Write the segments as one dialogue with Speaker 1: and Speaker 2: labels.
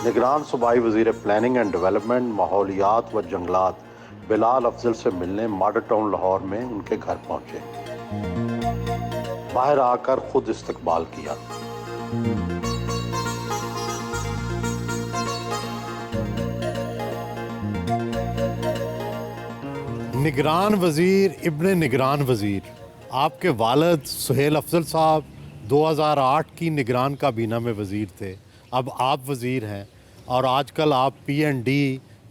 Speaker 1: निगरान सूबाई वज़ीर प्लानिंग एंड डेवलपमेंट, माहौलियात व जंगलात बिलाल अफजल से मिलने मॉडल टाउन लाहौर में उनके घर पहुंचे। बाहर आकर खुद इस्तकबाल किया।
Speaker 2: निगरान वज़ीर इब्ने निगरान वज़ीर, आपके वालिद सुहेल अफजल साहब 2008 की निगरान काबीना में वज़ीर थे। अब आप वज़ीर हैं और आजकल आप PND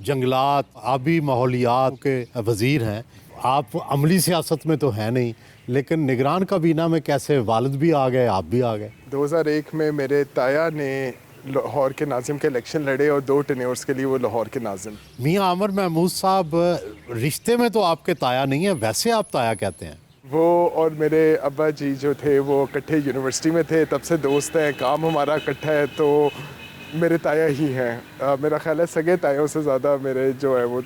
Speaker 2: जंगलात आबी माहौलियात के वज़ीर हैं। आप अमली सियासत में तो हैं नहीं, लेकिन निगरान काबीना में कैसे वालिद भी आ गए, आप भी आ गए?
Speaker 3: 2001 में मेरे ताया ने लाहौर के नाजिम के इलेक्शन लड़े और 2 टेन्योर्स के लिए वो लाहौर के नाजिम।
Speaker 2: मियाँ आमिर महमूद साहब, रिश्ते में तो आपके ताया नहीं है, वैसे आप ताया कहते हैं।
Speaker 3: वो और मेरे अब्बा जी जो थे वो इकट्ठे यूनिवर्सिटी में थे, तब से दोस्त हैं, काम हमारा इकट्ठा है, तो मेरे ताया ही हैं। मेरा ख्याल है सगे तायों से ज़्यादा मेरे जो है वो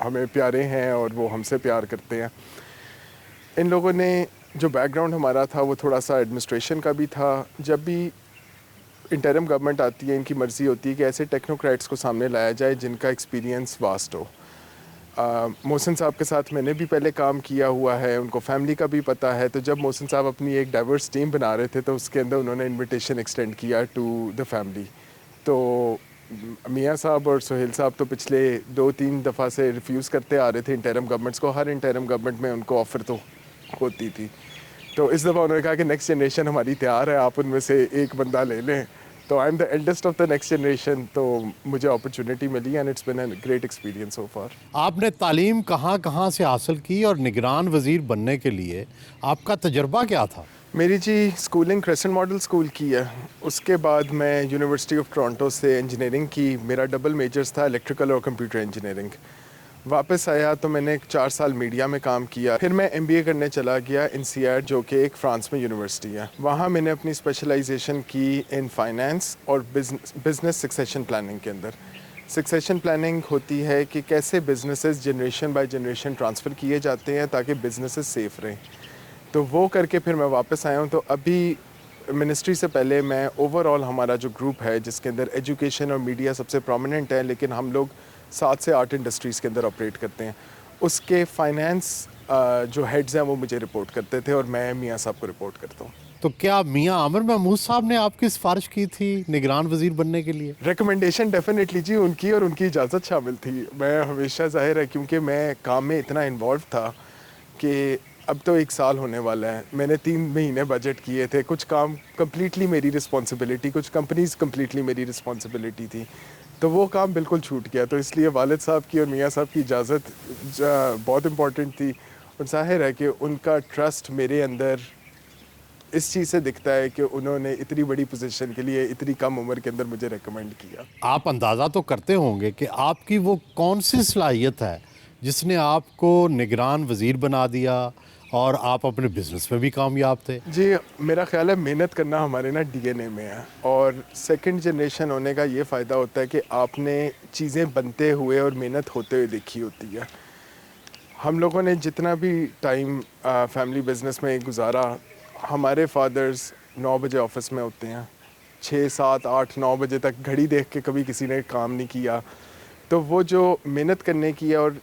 Speaker 3: हमें प्यारे हैं और वो हमसे प्यार करते हैं। इन लोगों ने जो बैकग्राउंड हमारा था वो थोड़ा सा एडमिनिस्ट्रेशन का भी था। जब भी इंटरिम गवर्नमेंट आती है, इनकी मर्ज़ी होती है कि ऐसे टेक्नोक्रेट्स को सामने लाया जाए जिनका एक्सपीरियंस वास्ट हो। मोहसिन साहब के साथ मैंने भी पहले काम किया हुआ है, उनको फैमिली का भी पता है। तो जब मोहसिन साहब अपनी एक डाइवर्स टीम बना रहे थे तो उसके अंदर उन्होंने इनविटेशन एक्सटेंड किया टू द फैमिली। तो मियाँ साहब और सुहेल साहब तो पिछले 2-3 दफ़ा से रिफ्यूज़ करते आ रहे थे इंटरिम गवर्नमेंट्स को। हर इंटरिम गवर्नमेंट में उनको ऑफ़र तो होती थी। तो इस दफ़ा उन्होंने कहा कि नेक्स्ट जनरेशन हमारी तैयार है, आप उनमें से एक बंदा ले लें। तो I am the eldest of the next generation, तो मुझे अपॉर्चुनिटी मिली and it's been a great experience so far.
Speaker 2: आपने तालीम कहाँ कहाँ से हासिल की और निगरान वज़ीर बनने के लिए आपका तजर्बा क्या था?
Speaker 3: मेरी जी स्कूलिंग क्रेसेंट मॉडल स्कूल की है। उसके बाद मैं यूनिवर्सिटी ऑफ टोरंटो से इंजीनियरिंग की। मेरा डबल मेजर्स था, इलेक्ट्रिकल और कंप्यूटर इंजीनियरिंग। वापस आया तो मैंने 4 साल मीडिया में काम किया। फिर मैं MBA करने चला गया INSEAD, जो कि एक फ्रांस में यूनिवर्सिटी है। वहाँ मैंने अपनी स्पेशलाइजेशन की इन फाइनेंस और बिजनेस सक्सेशन प्लानिंग के अंदर। सक्सेशन प्लानिंग होती है कि कैसे businesses generation by generation transfer किए जाते हैं ताकि बिजनेसेस सेफ़ रहें। तो वो करके फिर मैं वापस आया हूँ। तो अभी मिनिस्ट्री से पहले मैं ओवरऑल हमारा जो ग्रुप है जिसके अंदर एजुकेशन और मीडिया सबसे प्रोमिनेंट है, लेकिन हम लोग 7 से 8 इंडस्ट्रीज़ के अंदर ऑपरेट करते हैं। उसके फाइनेंस जो हेड्स हैं वो मुझे रिपोर्ट करते थे और मैं मियाँ साहब को रिपोर्ट करता हूँ।
Speaker 2: तो क्या मियाँ आमिर महमूद साहब ने आपकी सिफारिश की थी निगरान वज़ीर बनने के लिए?
Speaker 3: रिकमेंडेशन डेफिनेटली जी उनकी, और उनकी इजाज़त शामिल थी। मैं हमेशा ज़ाहिर है क्योंकि मैं काम में इतना इन्वॉल्व था कि अब तो 1 साल होने वाला है। मैंने 3 महीने बजट किए थे। कुछ काम कम्प्लीटली मेरी रिस्पॉन्सिबिलिटी, कुछ कंपनीज़ कम्प्लीटली मेरी रिस्पॉन्सिबिलिटी थी, तो वो काम बिल्कुल छूट गया। तो इसलिए वालिद साहब की और मियाँ साहब की इजाज़त बहुत इम्पॉर्टेंट थी। और ज़ाहिर है कि उनका ट्रस्ट मेरे अंदर इस चीज़ से दिखता है कि उन्होंने इतनी बड़ी पोजीशन के लिए इतनी कम उम्र के अंदर मुझे रेकमेंड किया।
Speaker 2: आप अंदाज़ा तो करते होंगे कि आपकी वो कौन सी सलाहियत है जिसने आपको निगरान वज़ीर बना दिया और आप अपने बिजनेस में भी कामयाब थे?
Speaker 3: जी, मेरा ख्याल है मेहनत करना हमारे ना DNA में है। और सेकंड जनरेशन होने का ये फ़ायदा होता है कि आपने चीज़ें बनते हुए और मेहनत होते हुए देखी होती है। हम लोगों ने जितना भी टाइम फैमिली बिजनेस में गुजारा, हमारे फादर्स 9 बजे ऑफिस में होते हैं, 6, 7, 8, 9 बजे तक घड़ी देख के कभी किसी ने काम नहीं किया। तो वो जो मेहनत करने की है, और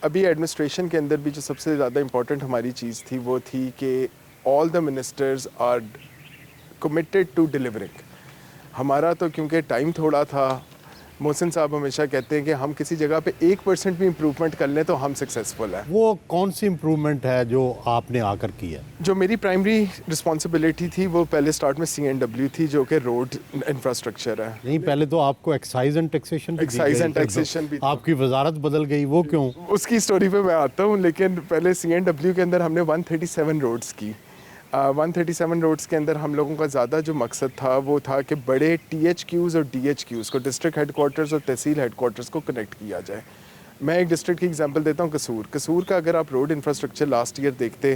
Speaker 3: अभी एडमिनिस्ट्रेशन के अंदर भी जो सबसे ज़्यादा इम्पोर्टेंट हमारी चीज़ थी वो थी कि all the ministers are committed to delivering. हमारा तो क्योंकि टाइम थोड़ा था, मोहसिन साहब हमेशा कहते हैं कि हम किसी जगह पे 1% भी इम्प्रूवमेंट कर लें तो हम सक्सेसफुल हैं।
Speaker 2: वो कौन सी इम्प्रूवमेंट है जो आपने आकर की है?
Speaker 3: जो मेरी प्राइमरी रिस्पॉन्सिबिलिटी थी वो पहले स्टार्ट में C&W थी, जो कि रोड इंफ्रास्ट्रक्चर है।
Speaker 2: नहीं, पहले तो आपको एक्साइज एंड टैक्सेशन भी दी
Speaker 3: एक्साइज
Speaker 2: गई
Speaker 3: एंड
Speaker 2: थी,
Speaker 3: टैक्सेशन भी था।
Speaker 2: आपकी वजारत बदल गई, वो क्यों?
Speaker 3: उसकी स्टोरी पे मैं आता हूँ, लेकिन पहले C&W के अंदर हमने 137 रोड्स की। 137 रोड्स के अंदर हम लोगों का ज़्यादा जो मकसद था वो था कि बड़े THQs और DHQs को, डिस्ट्रिक्ट हेडकोार्टर्स और तहसील हेडकोार्टर्स को कनेक्ट किया जाए। मैं एक डिस्ट्रिक्ट की एग्जांपल देता हूँ, कसूर का अगर आप रोड इंफ्रास्ट्रक्चर लास्ट ईयर देखते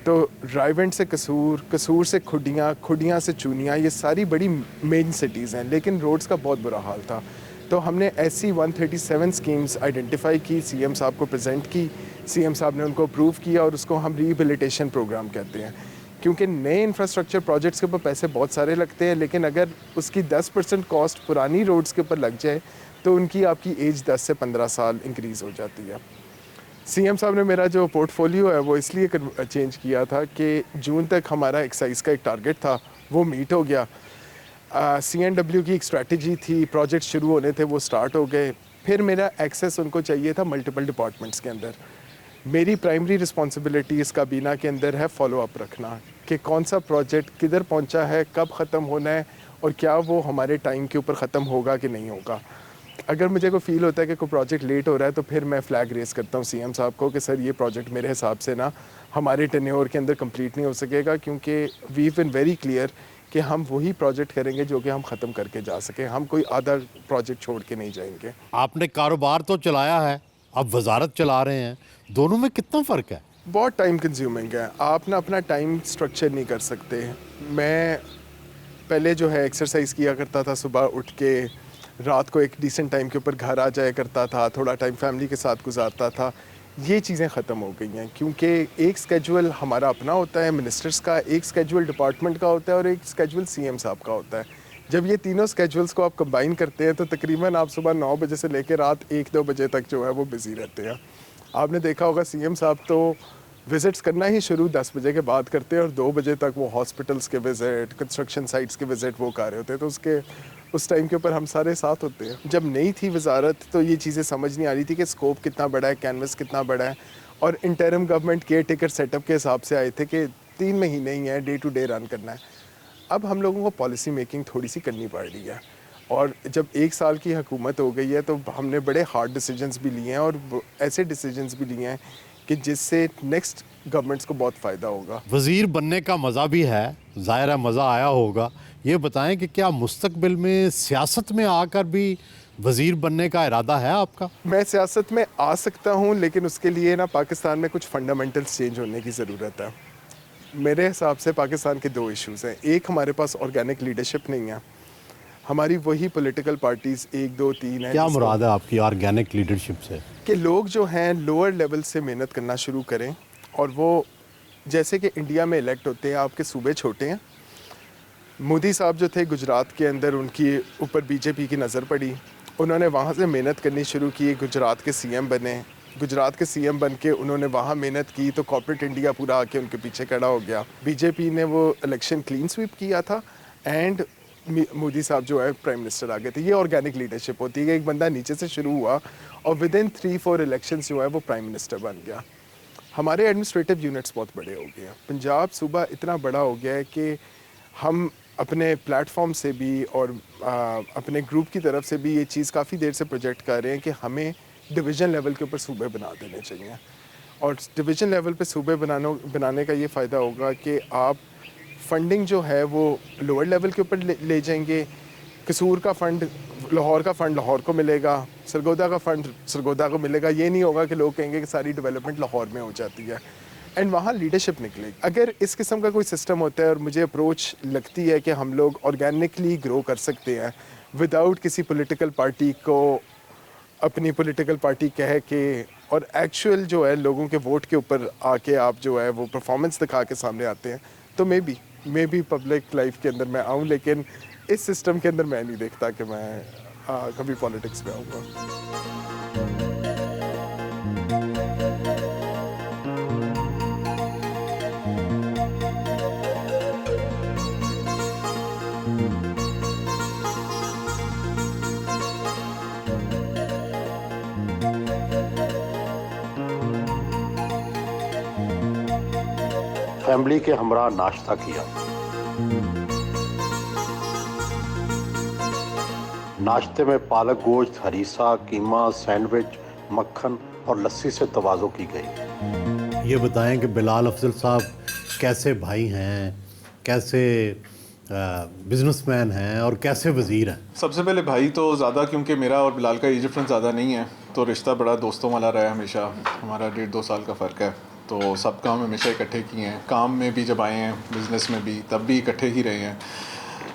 Speaker 3: तो रायवेंट से कसूर से खुडियाँ से चूनिया, ये सारी बड़ी मेन सिटीज़ हैं, लेकिन रोड्स का बहुत बुरा हाल था। तो हमने ऐसी 137 स्कीम्स आइडेंटिफाई की, CM साहब को प्रेजेंट की, CM साहब ने उनको अप्रूव किया और उसको हम रिहेबिलिटेशन प्रोग्राम कहते हैं क्योंकि नए इंफ्रास्ट्रक्चर प्रोजेक्ट्स के ऊपर पैसे बहुत सारे लगते हैं, लेकिन अगर उसकी 10% कॉस्ट पुरानी रोड्स के ऊपर लग जाए तो उनकी आपकी एज 10 से 15 साल इंक्रीज़ हो जाती है। सीएम साहब ने मेरा जो पोर्टफोलियो है वो इसलिए चेंज किया था कि जून तक हमारा एक्साइज का एक टारगेट था, वो मीट हो गया। CNW की एक स्ट्रैटेजी थी, प्रोजेक्ट शुरू होने थे, वो स्टार्ट हो गए। फिर मेरा एक्सेस उनको चाहिए था मल्टीपल डिपार्टमेंट्स के अंदर। मेरी प्राइमरी रिस्पॉन्सिबिलिटी इस काबीना के अंदर है फॉलो अप रखना कि कौन सा प्रोजेक्ट किधर पहुंचा है, कब ख़त्म होना है और क्या वो हमारे टाइम के ऊपर ख़त्म होगा कि नहीं होगा। अगर मुझे कोई फील होता है कि कोई प्रोजेक्ट लेट हो रहा है तो फिर मैं फ्लैग रेस करता हूँ सीएम साहब को कि सर ये प्रोजेक्ट मेरे हिसाब से ना हमारे टेन्योर के अंदर कंप्लीट नहीं हो सकेगा, क्योंकि वी बीन वेरी क्लियर कि हम वही प्रोजेक्ट करेंगे जो कि हम ख़त्म करके जा सकें, हम कोई आधा प्रोजेक्ट छोड़ के नहीं जाएंगे।
Speaker 2: आपने कारोबार तो चलाया है, अब वजारत चला रहे हैं, दोनों में कितना फ़र्क है?
Speaker 3: बहुत टाइम कंज्यूमिंग है, आप ना अपना टाइम स्ट्रक्चर नहीं कर सकते। मैं पहले जो है एक्सरसाइज किया करता था, सुबह उठ के रात को एक डिसेंट टाइम के ऊपर घर आ जाया करता था, थोड़ा टाइम फैमिली के साथ गुजारता था। ये चीज़ें ख़त्म हो गई हैं क्योंकि एक स्केड्यूल हमारा अपना होता है मिनिस्टर्स का, एक स्केड्यूल डिपार्टमेंट का होता है और एक स्केड्यूल सीएम साहब का होता है। जब ये तीनों स्केड्यूल्स को आप कंबाइन करते हैं तो तकरीबन आप सुबह 9 बजे से लेकर रात 1-2 बजे तक जो है वो बिज़ी रहते हैं। आपने देखा होगा सीएम साहब तो विज़िट्स करना ही शुरू 10 बजे के बाद करते हैं और 2 बजे तक वो हॉस्पिटल्स के विज़िट, कंस्ट्रक्शन साइट्स के विज़िट वो कर रहे होते हैं। तो उस टाइम के ऊपर हम सारे साथ होते हैं। जब नई थी वजारत तो ये चीज़ें समझ नहीं आ रही थी कि स्कोप कितना बड़ा है, कैनवस कितना बड़ा है, और interim government care taker setup के हिसाब से आए थे कि 3 महीने ही हैं, डे टू डे रन करना है। अब हम लोगों को पॉलिसी मेकिंग थोड़ी सी करनी पड़ रही है, और जब 1 साल की हुकूमत हो गई है तो हमने बड़े हार्ड डिसीजंस भी लिए हैं और ऐसे डिसीजंस भी लिए हैं कि जिससे नेक्स्ट गवर्नमेंट्स को बहुत फ़ायदा होगा।
Speaker 2: वज़ीर बनने का मज़ा भी है, ज़ाहिर है मज़ा आया होगा। ये बताएं कि क्या मुस्तकबिल में सियासत में आकर भी वज़ीर बनने का इरादा है आपका?
Speaker 3: मैं सियासत में आ सकता हूँ, लेकिन उसके लिए ना पाकिस्तान में कुछ फंडामेंटल्स चेंज होने की ज़रूरत है। मेरे हिसाब से पाकिस्तान के 2 इश्यूज़ हैं। एक, हमारे पास ऑर्गेनिक लीडरशिप नहीं है, हमारी वही पॉलिटिकल पार्टीज़ 1, 2, 3 है।
Speaker 2: क्या मुराद है आपकी ऑर्गेनिक लीडरशिप से?
Speaker 3: कि लोग जो हैं लोअर लेवल से मेहनत करना शुरू करें, और वो जैसे कि इंडिया में इलेक्ट होते हैं, आपके सूबे छोटे हैं। मोदी साहब जो थे गुजरात के अंदर, उनकी ऊपर बीजेपी की नज़र पड़ी, उन्होंने वहाँ से मेहनत करनी शुरू की, गुजरात के सीएम बने। गुजरात के सीएम बन के उन्होंने वहाँ मेहनत की तो कॉर्पोरेट इंडिया पूरा आके उनके पीछे खड़ा हो गया। बीजेपी ने वो इलेक्शन क्लीन स्वीप किया था एंड मोदी साहब जो है प्राइम मिनिस्टर आ गए थे। ये ऑर्गेनिक लीडरशिप होती है कि एक बंदा नीचे से शुरू हुआ और विद इन 3-4 इलेक्शंस जो है वो प्राइम मिनिस्टर बन गया। हमारे एडमिनिस्ट्रेटिव यूनिट्स बहुत बड़े हो गए हैं। पंजाब सूबा इतना बड़ा हो गया है कि हम अपने प्लेटफॉर्म से भी और अपने ग्रुप की तरफ से भी ये चीज़ काफ़ी देर से प्रोजेक्ट कर रहे हैं कि हमें डिवीज़न लेवल के ऊपर सूबे बना देने चाहिए। और डिवीज़न लेवल पे सूबे बनाने का ये फ़ायदा होगा कि आप फंडिंग जो है वो लोअर लेवल के ऊपर ले जाएंगे। कसूर का फ़ंड, लाहौर का फ़ंड लाहौर को मिलेगा, सरगोदा का फ़ंड सरगोदा को मिलेगा। ये नहीं होगा कि लोग कहेंगे कि सारी डेवलपमेंट लाहौर में हो जाती है, एंड वहाँ लीडरशिप निकलेगी। अगर इस किस्म का कोई सिस्टम होता है, और मुझे अप्रोच लगती है कि हम लोग ऑर्गेनिकली ग्रो कर सकते हैं विदाउट किसी पॉलिटिकल पार्टी को अपनी पॉलिटिकल पार्टी कह के, और एक्चुअल जो है लोगों के वोट के ऊपर आके आप जो है वो परफॉर्मेंस दिखा के सामने आते हैं, तो मे बी पब्लिक लाइफ के अंदर मैं आऊँ। लेकिन इस सिस्टम के अंदर मैं नहीं देखता कि मैं कभी पॉलिटिक्स में आऊँगा।
Speaker 1: फैमिली के हमरा नाश्ता किया। नाश्ते में पालक गोश्त, हरीसा, कीमा, सैंडविच, मक्खन और लस्सी से तवाज़ो की गई।
Speaker 2: ये बताएं कि बिलाल अफजल साहब कैसे भाई हैं, कैसे बिजनेसमैन हैं और कैसे वज़ीर हैं?
Speaker 4: सबसे पहले भाई तो ज़्यादा, क्योंकि मेरा और बिलाल का एज डिफरेंस ज़्यादा नहीं है, तो रिश्ता बड़ा दोस्तों वाला रहा है हमेशा। हमारा 1.5-2 साल का फ़र्क है, तो सब काम हमेशा इकट्ठे किए हैं। काम में भी जब आए हैं, बिज़नेस में भी, तब भी इकट्ठे ही रहे हैं।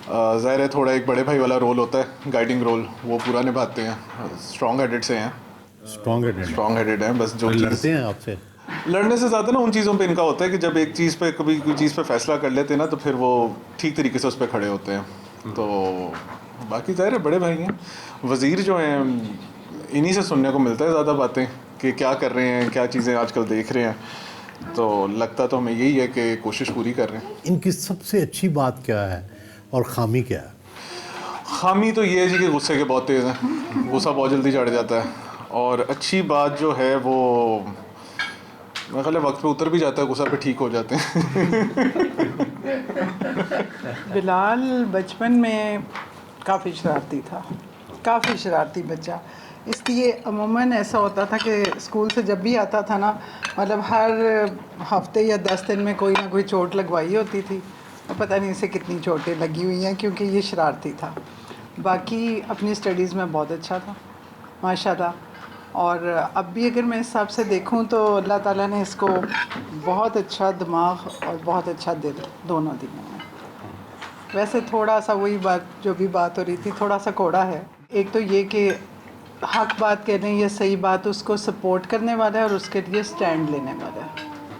Speaker 4: ज़ाहिर है थोड़ा एक बड़े भाई वाला रोल होता है, गाइडिंग रोल, वो पूरा निभाते हैं। स्ट्रॉन्ग हेडेड से हैं,
Speaker 2: स्ट्रॉन्ग हेडेड
Speaker 4: हैं, बस जो
Speaker 2: लड़ते हैं आपसे?
Speaker 4: लड़ने से ज़्यादा ना उन चीज़ों पे इनका होता है कि जब एक चीज़ पे कभी कोई चीज़ पे फैसला कर लेते हैं ना, तो फिर वो ठीक तरीके से उस पर खड़े होते हैं। तो बाकी ज़ाहिर है बड़े भाई हैं, वज़ीर जो हैं इन्हीं से सुनने को मिलता है ज़्यादा बातें कि क्या कर रहे हैं, क्या चीज़ें आजकल देख रहे हैं। तो लगता तो हमें यही है कि कोशिश पूरी कर रहे हैं।
Speaker 2: इनकी सबसे अच्छी बात क्या है और खामी क्या है?
Speaker 4: खामी तो ये है जी कि गुस्से के बहुत तेज़ हैं, गुस्सा बहुत जल्दी चढ़ जाता है। और अच्छी बात जो है वो मेरा ख्याल है वक्त पे उतर भी जाता है, गुस्सा पे ठीक हो जाते हैं।
Speaker 5: बिलाल बचपन में काफ़ी शरारती था, काफ़ी शरारती बच्चा। इसलिए अमूमन ऐसा होता था कि स्कूल से जब भी आता था ना, मतलब हर हफ्ते या 10 दिन में कोई ना कोई चोट लगवाई होती थी। और पता नहीं इसे कितनी चोटें लगी हुई हैं, क्योंकि ये शरारती था। बाकी अपनी स्टडीज़ में बहुत अच्छा था माशाल्लाह। और अब भी अगर मैं इस हिसाब से देखूं तो अल्लाह ताला ने इसको बहुत अच्छा दिमाग और बहुत अच्छा दिल दोनों दिए हैं। वैसे थोड़ा सा वही बात जो भी बात हो रही थी, थोड़ा सा कोड़ा है। एक तो ये कि हक बात कहने या सही बात उसको सपोर्ट करने वाला है और उसके लिए स्टैंड लेने वाला है।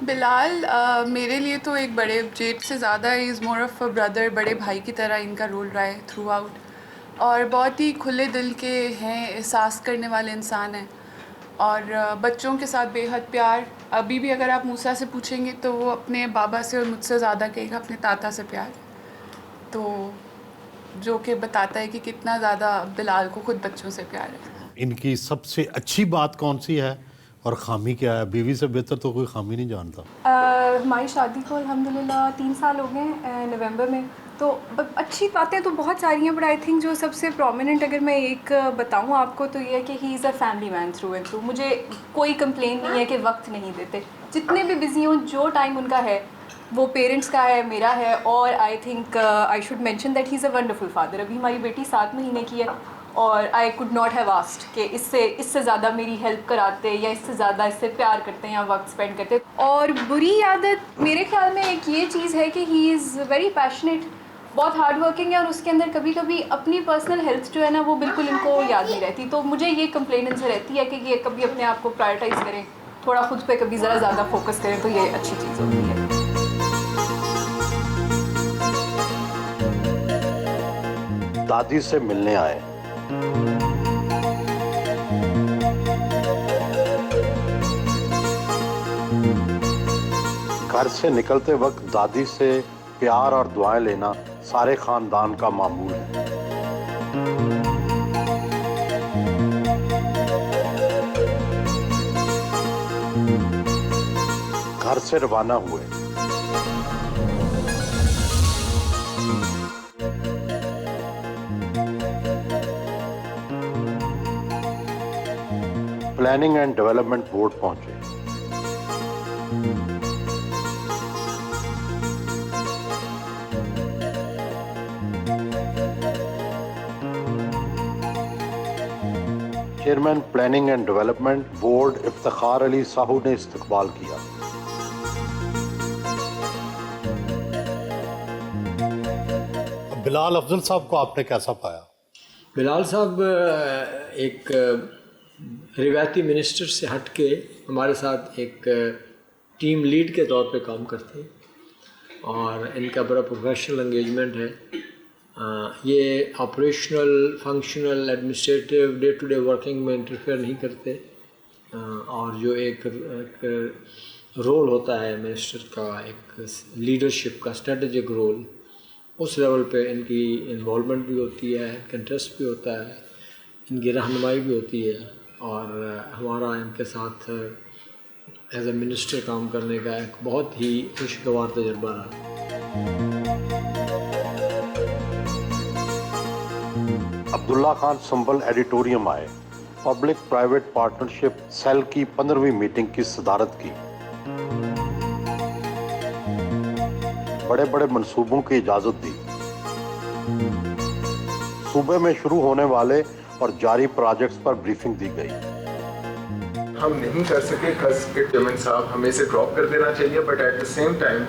Speaker 6: बिलाल मेरे लिए तो एक बड़े जेब से ज़्यादा is more of a brother, बड़े भाई की तरह इनका रोल रहा है थ्रू आउट। और बहुत ही खुले दिल के हैं, एहसास करने वाले इंसान हैं और बच्चों के साथ बेहद प्यार। अभी भी अगर आप मूसा से पूछेंगे तो वो अपने बाबा से और मुझसे ज़्यादा कहेगा अपने ताता से प्यार, तो जो कि बताता है कि कितना ज़्यादा बिलाल को खुद बच्चों से प्यार है।
Speaker 2: इनकी सबसे अच्छी बात कौन सी है और खामी क्या है? बीवी से बेहतर तो कोई खामी नहीं जानता।
Speaker 7: हमारी शादी को अल्हम्दुलिल्लाह 3 साल हो गए नवंबर में। तो अच्छी बातें तो बहुत सारी हैं, बट आई थिंक जो सबसे प्रोमिनेंट अगर मैं एक बताऊं आपको तो ये है कि he is a family man through and through. मुझे कोई कंप्लेन नहीं है कि वक्त नहीं देते, जितने भी बिजी हों, जो टाइम उनका है वो पेरेंट्स का है, मेरा है। और I think I should mention that he is a wonderful father. अभी हमारी बेटी 7 महीने की है और I could not have asked कि इससे ज़्यादा मेरी हेल्प कराते या इससे ज़्यादा इससे प्यार करते हैं या वक्त स्पेंड करते। और बुरी आदत मेरे ख्याल में एक ये चीज़ है कि ही इज़ वेरी पैशनेट, बहुत हार्ड वर्किंग है और उसके अंदर कभी कभी अपनी पर्सनल हेल्थ जो है ना वो बिल्कुल इनको याद नहीं रहती। तो मुझे ये कंप्लेन इनसे रहती है कि ये कभी अपने आप को प्रायोरिटाइज़ करें, थोड़ा खुद पे कभी ज़रा ज़्यादा फोकस करें, तो ये अच्छी चीज़ होती है।
Speaker 1: दादी से मिलने आए। घर से निकलते वक्त दादी से प्यार और दुआएं लेना सारे खानदान का मामूल है। घर से रवाना हुए। प्लानिंग एंड डेवलपमेंट बोर्ड पहुंचे। Chairman planning and development board Iftikhar Ali Sahu ने इस्तकबाल किया।
Speaker 2: बिलाल अफजल साहब को आपने कैसा पाया?
Speaker 8: बिलाल साहब एक रिवायती मिनिस्टर से हट के हमारे साथ एक टीम लीड के तौर पे काम करते हैं और इनका बड़ा प्रोफेशनल एंगेजमेंट है। ये operational, functional, administrative, day to day working में इंटरफेयर नहीं करते और जो एक रोल होता है मिनिस्टर का, एक लीडरशिप का, स्ट्रेटजिक रोल, उस लेवल पे इनकी इन्वॉल्वमेंट भी होती है, इनका इंटरेस्ट भी होता है, इनकी रहनुमाई भी होती है और हमारा इनके साथ एज ए मिनिस्टर काम करने का एक बहुत ही खुशगवार तजुर्बा रहा।
Speaker 1: अब्दुल्ला खान संभल एडिटोरियम आए। पब्लिक प्राइवेट पार्टनरशिप सेल की 15वीं मीटिंग की सदारत की। बड़े बड़े मंसूबों की इजाजत दी। सूबे में शुरू होने वाले और जारी प्रोजेक्ट्स पर ब्रीफिंग दी गई।
Speaker 3: हम नहीं कर सके खस के चेयरमैन साहब, हमें इसे ड्रॉप कर देना चाहिए, but at the same time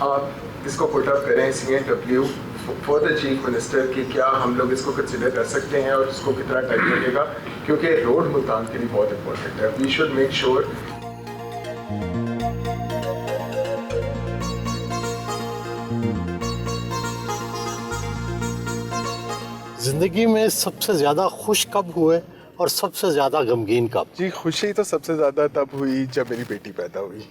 Speaker 3: आप इसको पुट अप करें CNW for the chief minister कि क्या हम लोग इसको कंसिडर कर सकते हैं और इसको कितना टाइम लगेगा, क्योंकि रोड मुल्तान के लिए बहुत इंपॉर्टेंट है। वी शुड मेक श्योर
Speaker 2: ज़िंदगी में सबसे ज़्यादा खुश कब हुए और सबसे ज़्यादा गमगीन कब?
Speaker 3: जी, खुशी तो सबसे ज़्यादा तब हुई जब मेरी बेटी पैदा हुई।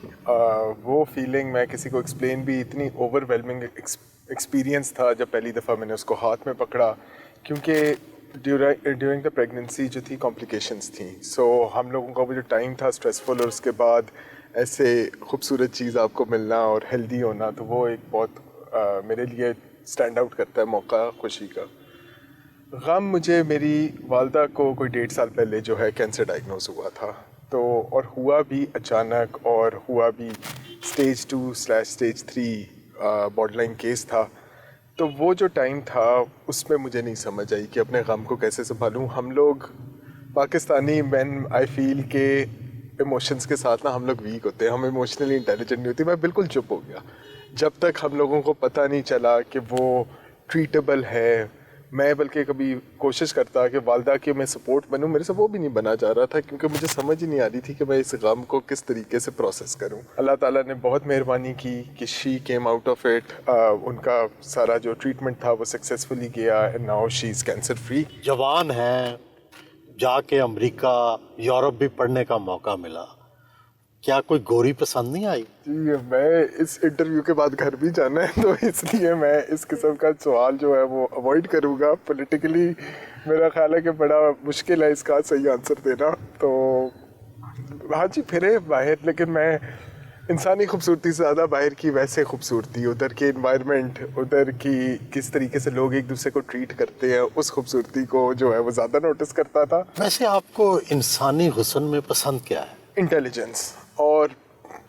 Speaker 3: वो फीलिंग मैं किसी को एक्सप्लेन भी, इतनी ओवरवेलमिंग एक्सपीरियंस था जब पहली दफ़ा मैंने उसको हाथ में पकड़ा, क्योंकि ड्यूरिंग द प्रेगनेंसी जो थी कॉम्प्लिकेशंस थी। सो हम लोगों का वो जो टाइम था स्ट्रेसफुल, और उसके बाद ऐसे खूबसूरत चीज़ आपको मिलना और हेल्दी होना, तो वो एक बहुत मेरे लिए स्टैंड आउट करता है मौका खुशी का। गम मुझे मेरी वालदा को कोई 1.5 साल पहले जो है कैंसर डायग्नोज हुआ था, तो और हुआ भी अचानक, और हुआ भी स्टेज 2/स्टेज 3 बॉर्डरलाइन केस था। तो वो जो टाइम था उसमें मुझे नहीं समझ आई कि अपने गम को कैसे संभालूं। हम लोग पाकिस्तानी मैन, आई फील के इमोशंस के साथ ना हम लोग वीक होते हैं, हम इमोशनली इंटेलिजेंट नहीं होती। मैं बिल्कुल चुप हो गया जब तक हम लोगों को पता नहीं चला कि वो ट्रीटेबल है। मैं बल्कि कभी कोशिश करता कि वालदा की मैं सपोर्ट बनूं, मेरे से वो भी नहीं बना जा रहा था, क्योंकि मुझे समझ ही नहीं आ रही थी कि मैं इस गम को किस तरीके से प्रोसेस करूं। अल्लाह ताला ने बहुत मेहरबानी की कि she came out of it. उनका सारा जो ट्रीटमेंट था वो सक्सेसफुली गया, and now she is cancer free.
Speaker 2: जवान हैं, जाके अमेरिका, यूरोप भी पढ़ने का मौका मिला, क्या कोई गोरी पसंद नहीं आई?
Speaker 3: जी, मैं इस इंटरव्यू के बाद घर भी जाना है, तो इसलिए मैं इस किस्म का सवाल जो है वो अवॉइड करूँगा। पॉलिटिकली मेरा ख्याल है कि बड़ा मुश्किल है इसका सही आंसर देना। तो हाँ जी, फिरे बाहर, लेकिन मैं इंसानी खूबसूरती से ज़्यादा बाहर की वैसे खूबसूरती, उधर के इन्वायरमेंट, उधर की किस तरीके से लोग एक दूसरे को ट्रीट करते हैं, उस खूबसूरती को जो है वो ज़्यादा नोटिस करता था।
Speaker 2: वैसे आपको इंसानी हुस्न में पसंद क्या है?
Speaker 3: इंटेलिजेंस, और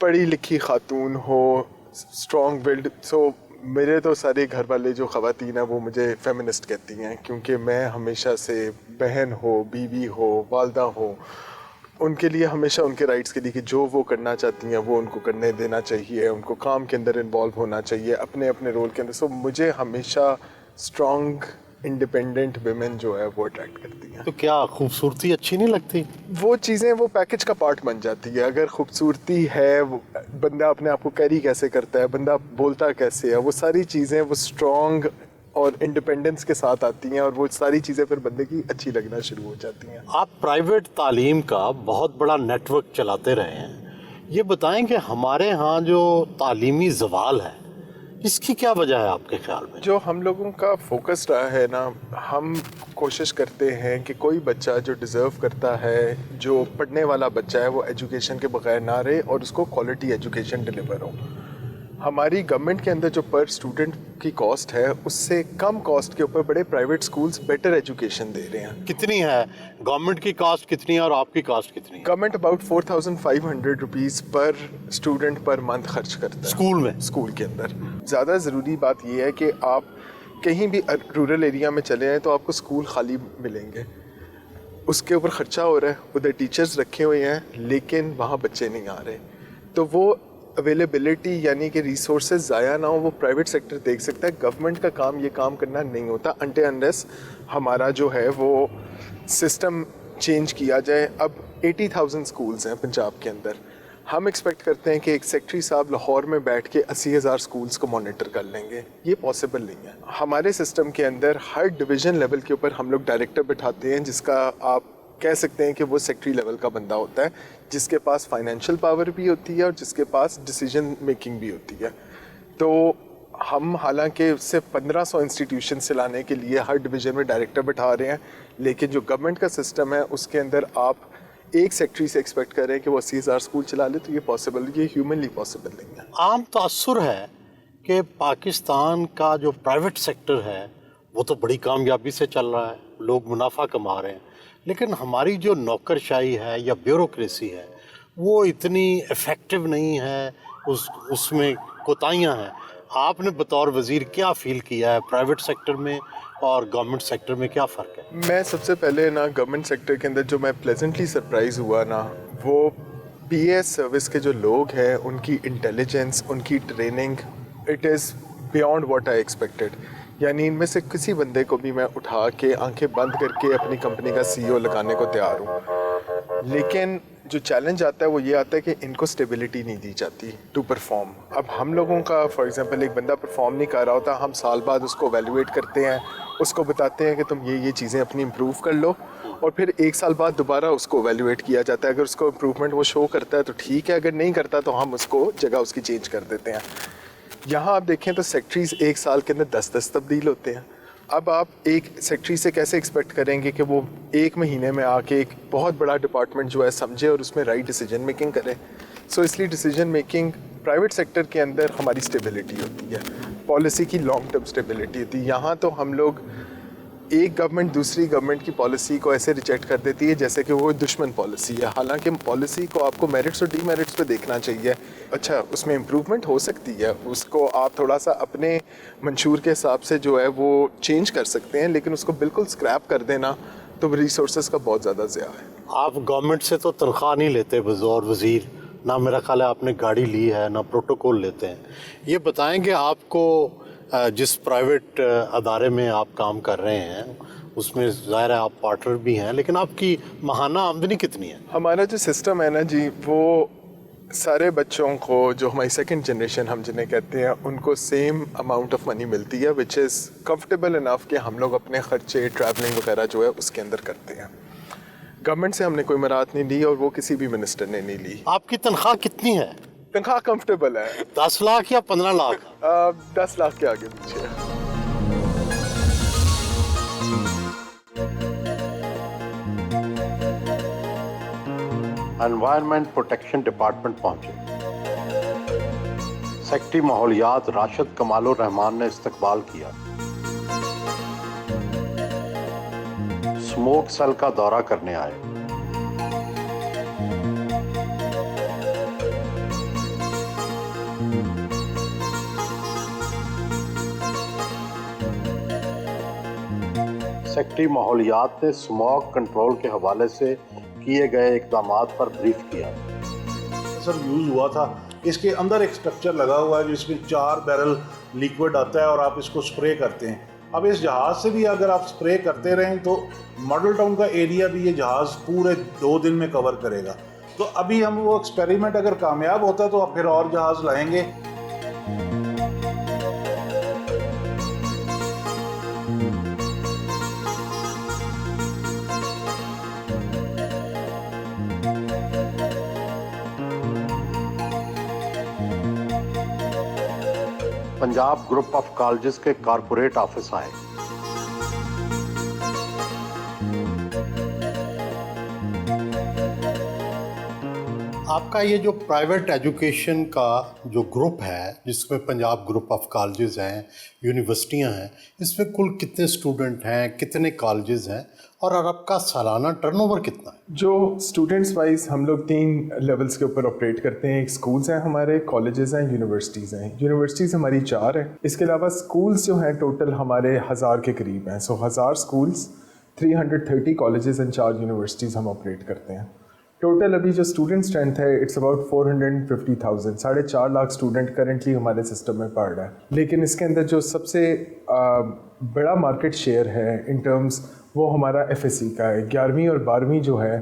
Speaker 3: पढ़ी लिखी खातून हो, स्ट्रॉन्ग विल्ड। सो मेरे तो सारे घर वाले जो ख़वातीन हैं वो मुझे फेमिनिस्ट कहती हैं, क्योंकि मैं हमेशा से बहन हो, बीवी हो, वालदा हो, उनके लिए हमेशा उनके राइट्स के लिए कि जो वो करना चाहती हैं वो उनको करने देना चाहिए, उनको काम के अंदर इन्वॉल्व होना चाहिए अपने अपने रोल के अंदर। सो मुझे हमेशा स्ट्रॉन्ग इंडिपेंडेंट विमेन जो है वो अट्रैक्ट करती हैं।
Speaker 2: तो क्या खूबसूरती अच्छी नहीं लगती?
Speaker 3: वो चीज़ें वो पैकेज का पार्ट बन जाती है। अगर खूबसूरती है, बंदा अपने आप को कैरी कैसे करता है, बंदा बोलता कैसे है, वो सारी चीज़ें वो स्ट्रॉन्ग और इंडिपेंडेंस के साथ आती हैं, और वो सारी चीज़ें फिर बंदे की अच्छी लगना शुरू हो जाती हैं।
Speaker 2: आप प्राइवेट तालीम का बहुत बड़ा नेटवर्क चलाते रहे हैं, ये बताएं कि हमारे यहाँ जो तालीमी ज़वाल है इसकी क्या वजह है आपके ख्याल में?
Speaker 3: जो हम लोगों का फोकस रहा है ना, हम कोशिश करते हैं कि कोई बच्चा जो डिज़र्व करता है, जो पढ़ने वाला बच्चा है, वो एजुकेशन के बगैर ना रहे और उसको क्वालिटी एजुकेशन डिलीवर हो। हमारी गवर्नमेंट के अंदर जो पर स्टूडेंट की कॉस्ट है, उससे कम कॉस्ट के ऊपर बड़े प्राइवेट स्कूल्स बेटर एजुकेशन दे रहे हैं।
Speaker 2: कितनी है गवर्नमेंट की कॉस्ट, कितनी है और आपकी कॉस्ट कितनी है?
Speaker 3: गवर्नमेंट अबाउट 4500 रुपीज़ पर स्टूडेंट पर मंथ खर्च करता है
Speaker 2: स्कूल में,
Speaker 3: स्कूल के अंदर। ज़्यादा ज़रूरी बात यह है कि आप कहीं भी रूरल एरिया में चले जाएँ तो आपको स्कूल खाली मिलेंगे, उसके ऊपर ख़र्चा हो रहा है, उधर टीचर्स रखे हुए हैं, लेकिन वहाँ बच्चे नहीं आ रहे। तो वो अवेलेबिलिटी यानी कि रिसोर्सेज ज़ाया ना हो, वो प्राइवेट सेक्टर देख सकता है। गवर्नमेंट का काम ये काम करना नहीं होता अनटिल अनलेस हमारा जो है वो सिस्टम चेंज किया जाए। अब 80,000 स्कूल्स हैं पंजाब के अंदर। हम एक्सपेक्ट करते हैं कि एक सेक्रेटरी साहब लाहौर में बैठ के 80,000 स्कूल्स को मॉनिटर कर लेंगे, ये पॉसिबल नहीं है। हमारे सिस्टम के अंदर हर डिवीज़न लेवल के ऊपर हम लोग डायरेक्टर बिठाते हैं, जिसका आप कह सकते हैं कि वो सेक्रेटरी लेवल का बंदा होता है, जिसके पास फाइनेंशियल पावर भी होती है और जिसके पास डिसीजन मेकिंग भी होती है। तो हम हालांकि सिर्फ 1500 इंस्टीट्यूशन से लाने के लिए हर डिवीज़न में डायरेक्टर बिठा रहे हैं, लेकिन जो गवर्नमेंट का सिस्टम है उसके अंदर आप एक सेक्रेटरी से एक्सपेक्ट कर रहे हैं कि वो 80,000 स्कूल चला ले, तो ये पॉसिबल, ये ह्यूमनली पॉसिबल नहीं है।
Speaker 2: आम तासुर है कि पाकिस्तान का जो प्राइवेट सेक्टर है वो तो बड़ी कामयाबी से चल रहा है, लोग मुनाफा कमा रहे हैं, लेकिन हमारी जो नौकरशाही है या ब्यूरोक्रेसी है वो इतनी इफ़ेक्टिव नहीं है, उसमें कोताहियाँ हैं। आपने बतौर वज़ीर क्या फ़ील किया है, प्राइवेट सेक्टर में और गवर्नमेंट सेक्टर में क्या फ़र्क है?
Speaker 3: मैं सबसे पहले ना गवर्नमेंट सेक्टर के अंदर जो मैं प्लेजेंटली सरप्राइज़ हुआ ना, वो पीएस सर्विस के जो लोग हैं उनकी इंटेलिजेंस, उनकी training, it is beyond what I expected. यानी इनमें से किसी बंदे को भी मैं उठा के आंखें बंद करके अपनी कंपनी का CEO लगाने को तैयार हूँ। लेकिन जो चैलेंज आता है वो ये आता है कि इनको स्टेबिलिटी नहीं दी जाती टू परफॉर्म। अब हम लोगों का फॉर एग्जांपल एक बंदा परफॉर्म नहीं कर रहा होता, हम साल बाद उसको एवेलुएट करते हैं, उसको बताते हैं कि तुम ये चीज़ें अपनी इम्प्रूव कर लो, और फिर एक साल बाद दोबारा उसको एवेलुएट किया जाता है। अगर उसको इम्प्रूवमेंट वो शो करता है तो ठीक है, अगर नहीं करता तो हम उसको जगह उसकी चेंज कर देते हैं। यहाँ आप देखें तो सेक्रेटरीज एक साल के अंदर 10-10 तब्दील होते हैं। अब आप एक सेक्रेटरी से कैसे एक्सपेक्ट करेंगे कि वो एक महीने में आके एक बहुत बड़ा डिपार्टमेंट जो है समझे और उसमें राइट डिसीजन मेकिंग करे। सो इसलिए डिसीजन मेकिंग प्राइवेट सेक्टर के अंदर हमारी स्टेबिलिटी होती है, पॉलिसी की लॉन्ग टर्म स्टेबिलिटी होती है। यहाँ तो हम लोग एक गवर्नमेंट दूसरी गवर्नमेंट की पॉलिसी को ऐसे रिजेक्ट कर देती है जैसे कि वो दुश्मन पॉलिसी है, हालांकि पॉलिसी को आपको मेरिट्स और डीमेरिट्स पे देखना चाहिए। अच्छा, उसमें इम्प्रूवमेंट हो सकती है, उसको आप थोड़ा सा अपने मंशूर के हिसाब से जो है वो चेंज कर सकते हैं, लेकिन उसको बिल्कुल स्क्रैप कर देना तो रिसोर्सेज का बहुत ज़्यादा ज़या है।
Speaker 2: आप गवर्नमेंट से तो तनख्वाह नहीं लेते बज़ौर वज़ीर, ना मेरा ख्याल है आपने गाड़ी ली है, ना प्रोटोकॉल लेते हैं। ये बताएंगे आपको जिस प्राइवेट अदारे में आप काम कर रहे हैं उसमें ज़ाहिर है आप पार्टनर भी हैं, लेकिन आपकी माहाना आमदनी कितनी है?
Speaker 3: हमारा जो सिस्टम है ना जी, वो सारे बच्चों को जो हमारी सेकंड जनरेशन हम जिन्हें कहते हैं उनको सेम अमाउंट ऑफ मनी मिलती है, विच इज़ कंफर्टेबल इनफ कि हम लोग अपने खर्चे ट्रैवलिंग वगैरह जो है उसके अंदर करते हैं। गवर्नमेंट से हमने कोई मराहत नहीं ली और वो किसी भी मिनिस्टर ने नहीं ली।
Speaker 2: आपकी तनख्वाह कितनी है?
Speaker 3: तनख्वाह कंफर्टेबल है,
Speaker 2: 10 लाख या 15 लाख?
Speaker 3: 10 लाख के आगे पीछे है।
Speaker 1: एनवायरनमेंट प्रोटेक्शन डिपार्टमेंट पहुंचे। सेक्रेटरी माहौलियात राशिद कमालुर रहमान ने इस्तकबाल किया। स्मोक सेल का दौरा करने आए। सेक्रेटरी माहौलियात ने स्मोक कंट्रोल के हवाले से किए गए इक़दामात पर ब्रीफ किया।
Speaker 9: सर यूज़ हुआ था, इसके अंदर एक स्ट्रक्चर लगा हुआ है जिसमें 4 बैरल लिक्विड आता है और आप इसको स्प्रे करते हैं। अब इस जहाज़ से भी अगर आप स्प्रे करते रहें तो मॉडल टाउन का एरिया भी ये जहाज़ पूरे 2 दिन में कवर करेगा। तो अभी हम वो एक्सपेरिमेंट अगर कामयाब होता है तो फिर और जहाज़ लाएंगे।
Speaker 1: पंजाब ग्रुप ऑफ कॉलेजेस के कॉरपोरेट ऑफिस आए।
Speaker 2: आपका ये जो प्राइवेट एजुकेशन का जो ग्रुप है जिसमें पंजाब ग्रुप ऑफ कॉलेजेस हैं, यूनिवर्सिटियां हैं, इसमें कुल कितने स्टूडेंट हैं, कितने कॉलेजेस हैं और आपका सालाना टर्नओवर कितना है?
Speaker 3: जो स्टूडेंट्स वाइज हम लोग 3 लेवल्स के ऊपर ऑपरेट करते हैं। एक स्कूल्स हैं हमारे, कॉलेजेस हैं, यूनिवर्सिटीज़ हैं। यूनिवर्सिटीज़ हमारी 4 हैं। इसके अलावा स्कूल्स जो हैं टोटल हमारे 1000 के करीब हैं। सो 1000 स्कूल्स, 330 कॉलेजेस एंड 4 यूनिवर्सिटीज़ हम ऑपरेट करते हैं। टोटल अभी जो स्टूडेंट स्ट्रेंथ है it's about 450,000, 4.5 lakh student currently हमारे सिस्टम में पढ़ रहा है। लेकिन इसके अंदर जो सबसे बड़ा मार्केट शेयर है इन टर्म्स वो हमारा FSC का है। 11वीं और 12वीं जो है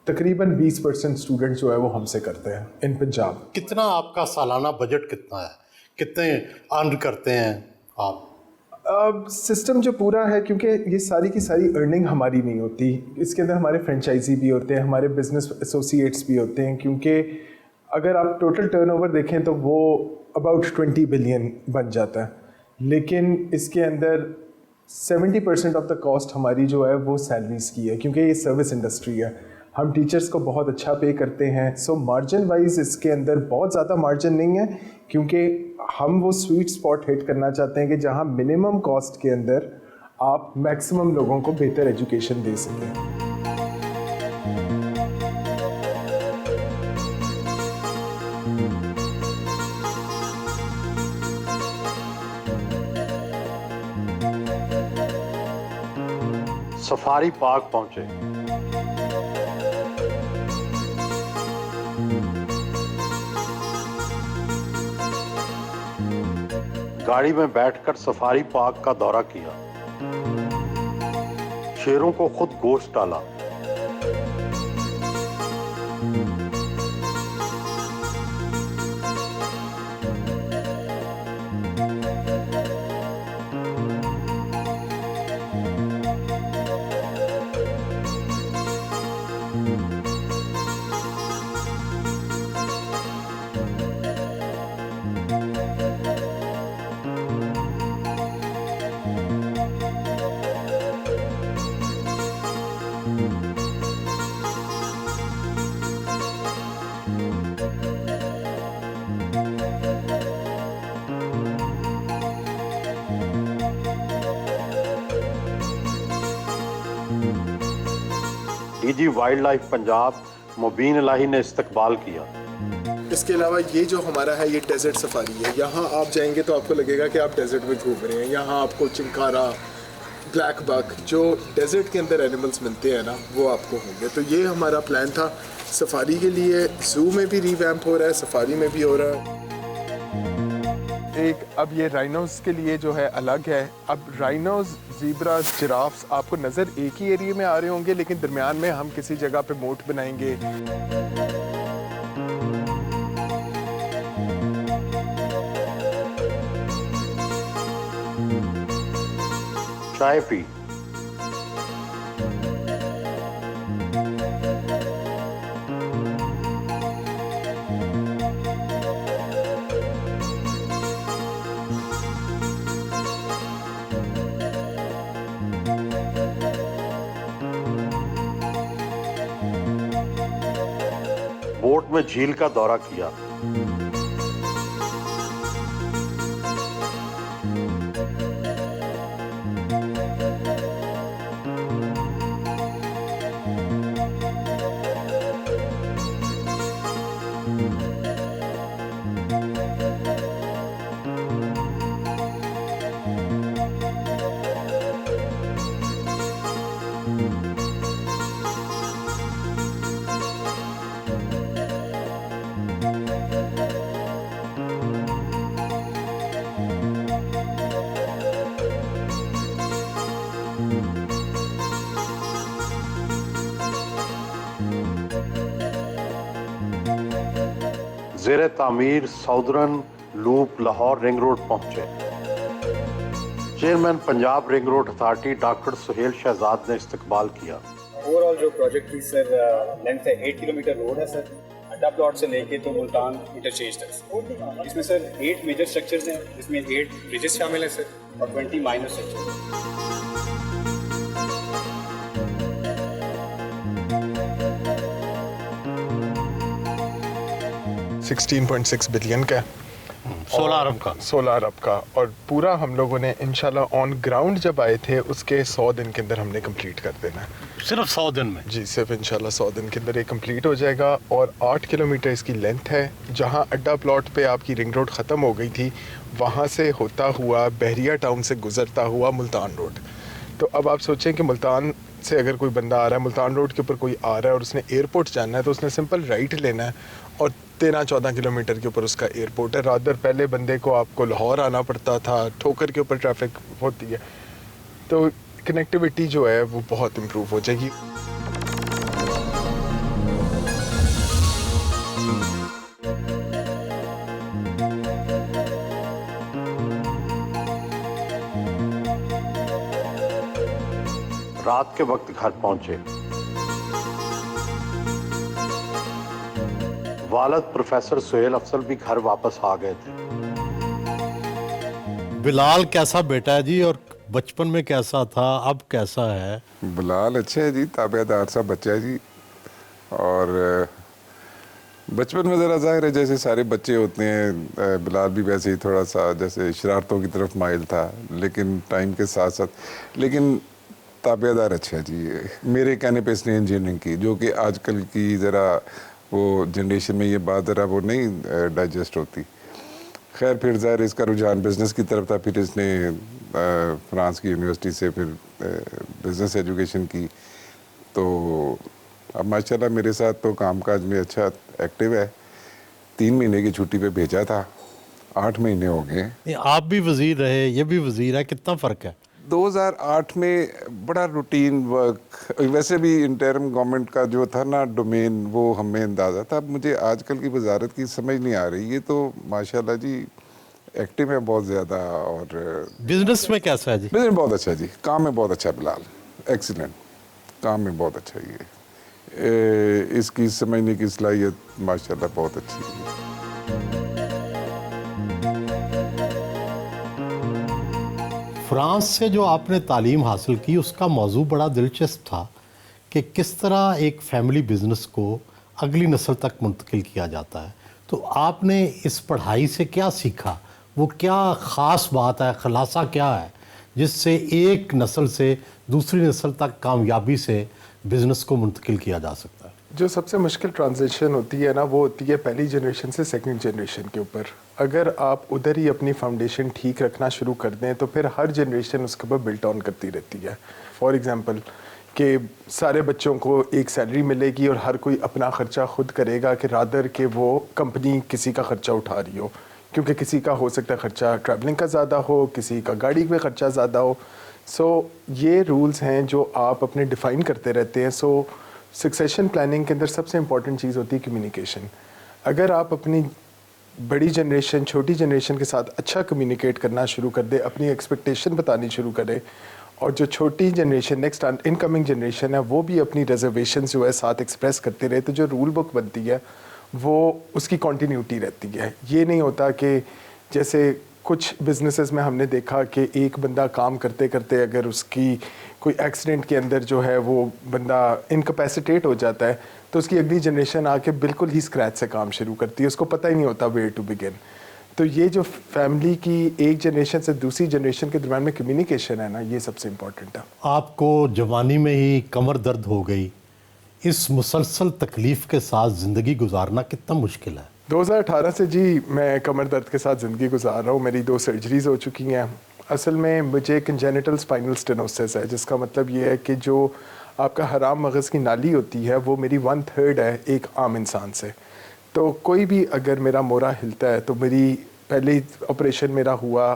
Speaker 3: तकरीबन 20% स्टूडेंट जो है वो हमसे करते हैं इन पंजाब।
Speaker 2: कितना आपका सालाना बजट कितना है, कितने अर्न करते हैं आप?
Speaker 3: सिस्टम जो पूरा है, क्योंकि ये सारी की सारी अर्निंग हमारी नहीं होती, इसके अंदर हमारे फ्रेंचाइजी भी होते हैं, हमारे बिजनेस एसोसिएट्स भी होते हैं। क्योंकि अगर आप टोटल टर्नओवर देखें तो वो अबाउट 20 बिलियन बन जाता है, लेकिन इसके अंदर 70% ऑफ द कॉस्ट हमारी जो है वो सैलरीज़ की है, क्योंकि ये सर्विस इंडस्ट्री है। हम टीचर्स को बहुत अच्छा पे करते हैं। सो मार्जिन वाइज इसके अंदर बहुत ज़्यादा मार्जिन नहीं है, क्योंकि हम वो स्वीट स्पॉट हिट करना चाहते हैं कि जहाँ मिनिमम कॉस्ट के अंदर आप मैक्सिमम लोगों को बेहतर एजुकेशन दे सकें।
Speaker 1: सफारी पार्क पहुंचे। गाड़ी में बैठकर सफारी पार्क का दौरा किया। शेरों को खुद गोश्त डाला। डीजी वाइल्ड लाइफ पंजाब मुबीन इलाही ने इस्तकबाल किया।
Speaker 3: इसके अलावा ये जो हमारा है ये डेजर्ट सफारी है। यहाँ आप जाएंगे तो आपको लगेगा कि आप डेजर्ट में घूम रहे हैं। यहाँ आपको चिंकारा, ब्लैक बक, जो डेजर्ट के अंदर एनिमल्स मिलते हैं ना, वो आपको होंगे। तो ये हमारा प्लान था सफारी के लिए। ज़ू में भी रिवैम्प हो रहा है, सफारी में भी हो रहा है। एक अब ये राइनोज़ के लिए जो है अलग है। अब राइनोज़, ज़ीब्रास, जिराफ्स आपको नज़र एक ही एरिया में आ रहे होंगे, लेकिन दरमियान में हम किसी जगह पे मोट बनाएंगे।
Speaker 1: चाय पी। बोट में झील का दौरा किया। ज़ेरे तामीर southern loop Lahore ring road पहुंचे। Chairman Punjab ring road authority doctor Suhail Shahzad ने इस्तकबाल किया।
Speaker 10: ओवरऑल जो प्रोजेक्ट की सर लेंथ है 8 किलोमीटर रोड है सर, अड्डा प्लॉट से लेके तो मुल्तान इंटरचेंज तक। इसमें सर 8 मेजर स्ट्रक्चर्स हैं, जिसमें 8 ब्रिजेस शामिल हैं सर और 20 माइनर स्ट्रक्चर्स।
Speaker 3: 16.6 बिलियन का, 16 अरब का। और पूरा हम लोगों ने इंशाल्लाह ऑन ग्राउंड जब आए थे उसके 100 दिन के अंदर हमने कंप्लीट कर देना है।
Speaker 2: सिर्फ 100 दिन में?
Speaker 3: जी, सिर्फ इंशाल्लाह 100 दिन के अंदर ये कंप्लीट हो जाएगा। और 8 किलोमीटर इसकी लेंथ है। जहां अड्डा प्लॉट पे आपकी रिंग रोड ख़त्म हो गई थी, वहां से होता हुआ बहरिया टाउन से गुजरता हुआ मुल्तान रोड। तो अब आप सोचें कि मुल्तान से अगर कोई बंदा आ रहा है, मुल्तान रोड के ऊपर कोई आ रहा है और उसने एयरपोर्ट जाना है, तो उसने सिंपल राइट लेना है और 13-14 किलोमीटर के ऊपर उसका एयरपोर्ट है। रादर पहले बंदे को आपको लाहौर आना पड़ता था, ठोकर के ऊपर ट्रैफिक होती है। तो कनेक्टिविटी जो है वो बहुत इम्प्रूव हो जाएगी।
Speaker 1: रात के वक्त घर पहुंचे। वालिद प्रोफेसर सुहेल अफजल भी घर वापस आ गए थे।
Speaker 2: बिलाल कैसा बेटा है जी, और बचपन में कैसा था, अब कैसा है?
Speaker 11: बिलाल अच्छा है जी, ताबेदार सा बच्चा है जी। और बचपन में ज़रा ज़ाहिर है जैसे सारे बच्चे होते हैं, बिलाल भी वैसे ही थोड़ा सा जैसे शरारतों की तरफ माइल था, लेकिन टाइम के साथ साथ लेकिन ताबेदार अच्छा है जी। मेरे कहने पे इसने इंजीनियरिंग की, जो कि आजकल की ज़रा वो जनरेशन में ये बात ज़रा वो नहीं डाइजेस्ट होती। खैर फिर ज़ाहिर इसका रुझान बिज़नेस की तरफ था। फिर इसने फ्रांस की यूनिवर्सिटी से फिर बिज़नेस एजुकेशन की। तो अब माशाल्लाह मेरे साथ तो कामकाज में अच्छा एक्टिव है। 3 महीने की छुट्टी पे भेजा था, 8 महीने हो गए।
Speaker 2: आप भी वज़ीर रहे, ये भी वज़ीर है, कितना फ़र्क है?
Speaker 11: 2008 में बड़ा रूटीन वर्क, वैसे भी इंटरिम गवर्नमेंट का जो था ना डोमेन, वो हमें अंदाज़ा था। अब मुझे आजकल की वजारत की समझ नहीं आ रही। ये तो माशाल्लाह जी एक्टिव है बहुत ज़्यादा। और
Speaker 2: बिजनेस में कैसा है जी?
Speaker 11: बिजनेस बहुत अच्छा है जी, काम में बहुत अच्छा है बिलाल, एक्सीलेंट, काम में बहुत अच्छा है। ये इसकी समझने की सलाहियत माशाल्लाह बहुत अच्छी है।
Speaker 2: फ्रांस से जो आपने तालीम हासिल की उसका मौजू बड़ा दिलचस्प था कि किस तरह एक फैमिली बिज़नेस को अगली नस्ल तक मुंतकिल किया जाता है। तो आपने इस पढ़ाई से क्या सीखा, वो क्या ख़ास बात है, खुलासा क्या है जिससे एक नस्ल से दूसरी नस्ल तक कामयाबी से बिज़नेस को मुंतकिल किया जा सकता है?
Speaker 3: जो सबसे मुश्किल ट्रांजिशन होती है ना, वो होती है पहली जनरेशन से सेकंड जनरेशन के ऊपर। अगर आप उधर ही अपनी फाउंडेशन ठीक रखना शुरू कर दें तो फिर हर जनरेशन उसके ऊपर बिल्ट ऑन करती रहती है। फॉर एग्ज़ाम्पल कि सारे बच्चों को एक सैलरी मिलेगी और हर कोई अपना ख़र्चा खुद करेगा, कि रादर कि वो कंपनी किसी का ख़र्चा उठा रही हो, क्योंकि किसी का हो सकता है ख़र्चा ट्रैवलिंग का ज़्यादा हो, किसी का गाड़ी पे ख़र्चा ज़्यादा हो। सो ये रूल्स हैं जो आप अपने डिफ़ाइन करते रहते हैं। सो सक्सेशन प्लानिंग के अंदर सबसे इम्पॉर्टेंट चीज़ होती है कम्युनिकेशन। अगर आप अपनी बड़ी जनरेशन छोटी जनरेशन के साथ अच्छा कम्युनिकेट करना शुरू कर दे, अपनी एक्सपेक्टेशन बतानी शुरू करे, और जो छोटी जनरेशन नेक्स्ट इनकमिंग जनरेशन है वो भी अपनी रिजर्वेशन जो है साथ एक्सप्रेस करते रहे, तो जो रूल बुक बनती है वो उसकी कॉन्टीन्यूटी रहती है। ये नहीं होता कि जैसे कुछ बिजनेसेस में हमने देखा कि एक बंदा काम करते करते अगर उसकी कोई एक्सीडेंट के अंदर जो है वो बंदा इनकैपेसिटेट हो जाता है, तो उसकी अगली जनरेशन आके बिल्कुल ही स्क्रैच से काम शुरू करती है, उसको पता ही नहीं होता वेयर टू बिगिन। तो ये जो फैमिली की एक जनरेशन से दूसरी जनरेशन के दरम्यान में कम्युनिकेशन है ना, ये सबसे इम्पोर्टेंट है।
Speaker 2: आपको जवानी में ही कमर दर्द हो गई, इस मुसलसल तकलीफ़ के साथ ज़िंदगी गुजारना कितना मुश्किल है?
Speaker 3: 2018 से जी मैं कमर दर्द के साथ ज़िंदगी गुजार रहा हूँ। मेरी 2 सर्जरीज़ हो चुकी हैं। असल में मुझे कंजेनिटल स्पाइनल स्टेनोसिस है, जिसका मतलब ये है कि जो आपका हराम मगज़ की नाली होती है वो मेरी 1/3 है एक आम इंसान से। तो कोई भी अगर मेरा मोरा हिलता है, तो मेरी पहले ऑपरेशन मेरा हुआ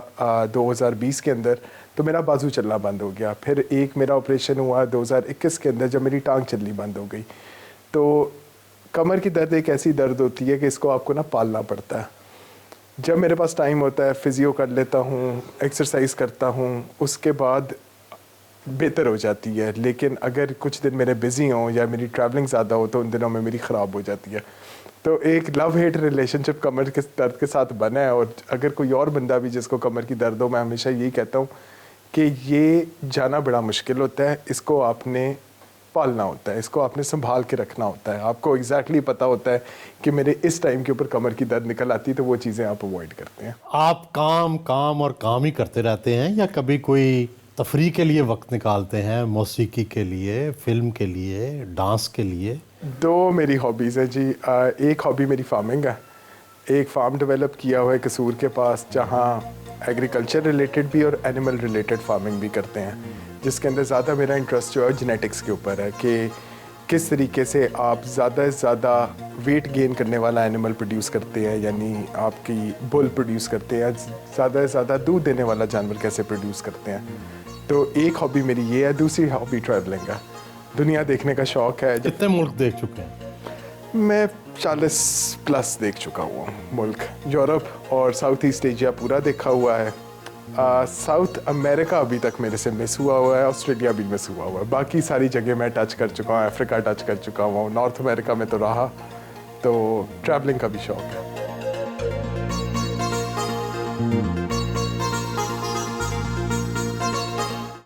Speaker 3: 2020 के अंदर, तो मेरा बाजू चलना बंद हो गया। फिर एक मेरा ऑपरेशन हुआ 2021 के अंदर, जब मेरी टांग चलनी बंद हो गई। तो कमर की दर्द एक ऐसी दर्द होती है कि इसको आपको ना पालना पड़ता है। जब मेरे पास टाइम होता है फिजियो कर लेता हूँ, एक्सरसाइज करता हूँ, उसके बाद बेहतर हो जाती है। लेकिन अगर कुछ दिन मेरे बिज़ी हों या मेरी ट्रैवलिंग ज़्यादा हो तो उन दिनों में मेरी ख़राब हो जाती है। तो एक लव हेट रिलेशनशिप कमर के दर्द के साथ बना है। और अगर कोई और बंदा भी जिसको कमर की दर्द हो, मैं हमेशा यही कहता हूँ कि ये जाना बड़ा मुश्किल होता है, इसको आपने पालना होता है, इसको आपने संभाल के रखना होता है। आपको एग्जैक्टली पता होता है कि मेरे इस टाइम के ऊपर कमर की दर्द निकल आती है, तो वो चीज़ें आप अवॉइड करते हैं।
Speaker 2: आप काम काम और काम ही करते रहते हैं या कभी कोई तफरीह के लिए वक्त निकालते हैं, मौसीकी के लिए, फिल्म के लिए, डांस के लिए?
Speaker 3: 2 मेरी हॉबीज़ हैं जी। एक हॉबी मेरी फार्मिंग है। एक फार्म डेवलप किया हुआ है कसूर के पास, जहाँ एग्रीकल्चर रिलेटेड भी और एनिमल रिलेटेड फार्मिंग भी करते हैं, जिसके अंदर ज़्यादा मेरा इंटरेस्ट जो है जेनेटिक्स के ऊपर है कि किस तरीके से आप ज़्यादा से ज़्यादा वेट गेन करने वाला एनिमल प्रोड्यूस करते हैं, यानी आपकी बुल प्रोड्यूस करते हैं, ज़्यादा से ज़्यादा दूध देने वाला जानवर कैसे प्रोड्यूस करते हैं। तो एक हॉबी मेरी ये है। दूसरी हॉबी ट्रैवलिंग है, दुनिया देखने का शौक़ है।
Speaker 2: कितने मुल्क देख चुके हैं?
Speaker 3: मैं 40+ देख चुका हूँ मुल्क। यूरोप और साउथ ईस्ट एशिया पूरा देखा हुआ है। साउथ अमेरिका अभी तक मेरे से मिस हुआ है, ऑस्ट्रेलिया भी मिस हुआ है। बाकी सारी जगह मैं टच कर चुका हूँ, अफ्रीका टच कर चुका हूँ, नॉर्थ अमेरिका में तो रहा। तो ट्रैवलिंग का भी शौक़ है।